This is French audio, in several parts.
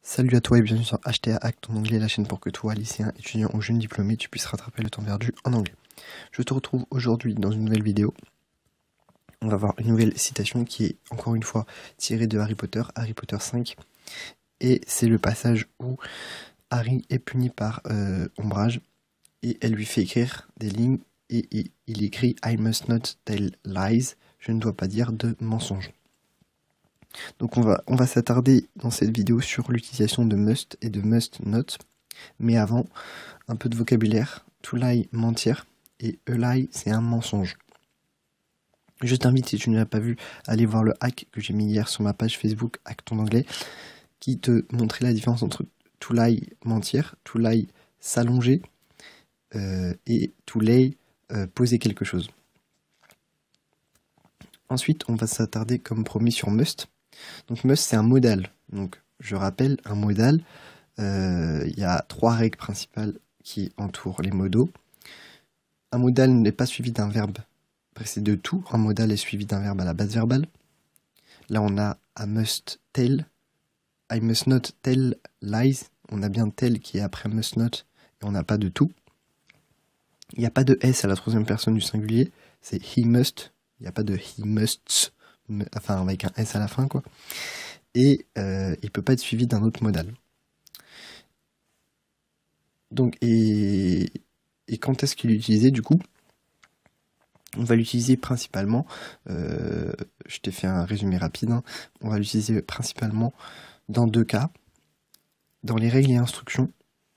Salut à toi et bienvenue sur HTA Act en anglais, la chaîne pour que toi, lycéen, étudiant ou jeune diplômé, tu puisses rattraper le temps perdu en anglais. Je te retrouve aujourd'hui dans une nouvelle vidéo. On va voir une nouvelle citation qui est encore une fois tirée de Harry Potter 5. Et c'est le passage où Harry est puni par Ombrage et elle lui fait écrire des lignes et il écrit « I must not tell lies », je ne dois pas dire de mensonges. Donc on va s'attarder dans cette vidéo sur l'utilisation de must et de must not. Mais avant, un peu de vocabulaire. To lie, mentir. Et a lie, c'est un mensonge. Je t'invite, si tu ne l'as pas vu, à aller voir le hack que j'ai mis hier sur ma page Facebook Hack ton anglais, qui te montrait la différence entre to lie, mentir, to lie, s'allonger, et to lay, poser quelque chose. Ensuite, on va s'attarder comme promis sur must. Donc must, c'est un modal. Donc je rappelle, un modal, il y a 3 règles principales qui entourent les modaux. Un modal n'est pas suivi d'un verbe précédé de tout. Un modal est suivi d'un verbe à la base verbale. Là, on a I must tell, I must not tell lies. On a bien tell qui est après must not et on n'a pas de tout. Il n'y a pas de S à la troisième personne du singulier. C'est he must. Il n'y a pas de he musts, enfin avec un S à la fin, quoi. Et il peut pas être suivi d'un autre modal. Donc, et quand est-ce qu'il est utilisé, du coup? On va l'utiliser principalement, je t'ai fait un résumé rapide, hein. On va l'utiliser principalement dans 2 cas. Dans les règles et instructions,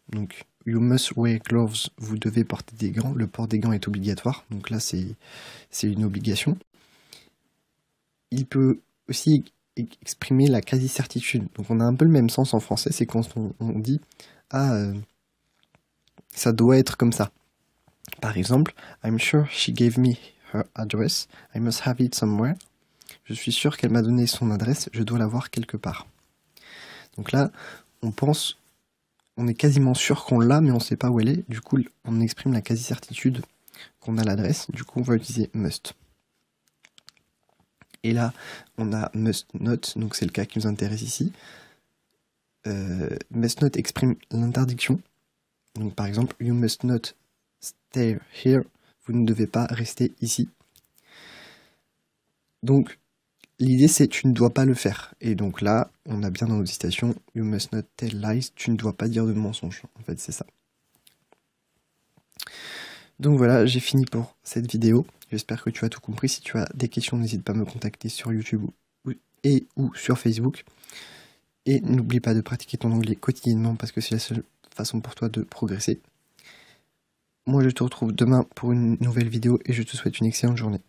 donc you must wear gloves, vous devez porter des gants, le port des gants est obligatoire, donc là c'est une obligation. Il peut aussi exprimer la quasi-certitude, donc on a un peu le même sens en français, c'est quand on dit « Ah, ça doit être comme ça ». Par exemple, « I'm sure she gave me her address, I must have it somewhere ». Je suis sûr qu'elle m'a donné son adresse, je dois l'avoir quelque part. Donc là, on est quasiment sûr qu'on l'a, mais on ne sait pas où elle est. Du coup, on exprime la quasi-certitude qu'on a l'adresse. Du coup, on va utiliser must. Et là, on a must not, donc c'est le cas qui nous intéresse ici. Must not exprime l'interdiction. Donc par exemple, you must not stay here. Vous ne devez pas rester ici. Donc, l'idée c'est tu ne dois pas le faire. Et donc là, on a bien dans notre citation, you must not tell lies, tu ne dois pas dire de mensonges. En fait, c'est ça. Donc voilà, j'ai fini pour cette vidéo. J'espère que tu as tout compris. Si tu as des questions, n'hésite pas à me contacter sur YouTube ou sur Facebook. Et n'oublie pas de pratiquer ton anglais quotidiennement parce que c'est la seule façon pour toi de progresser. Moi, je te retrouve demain pour une nouvelle vidéo et je te souhaite une excellente journée.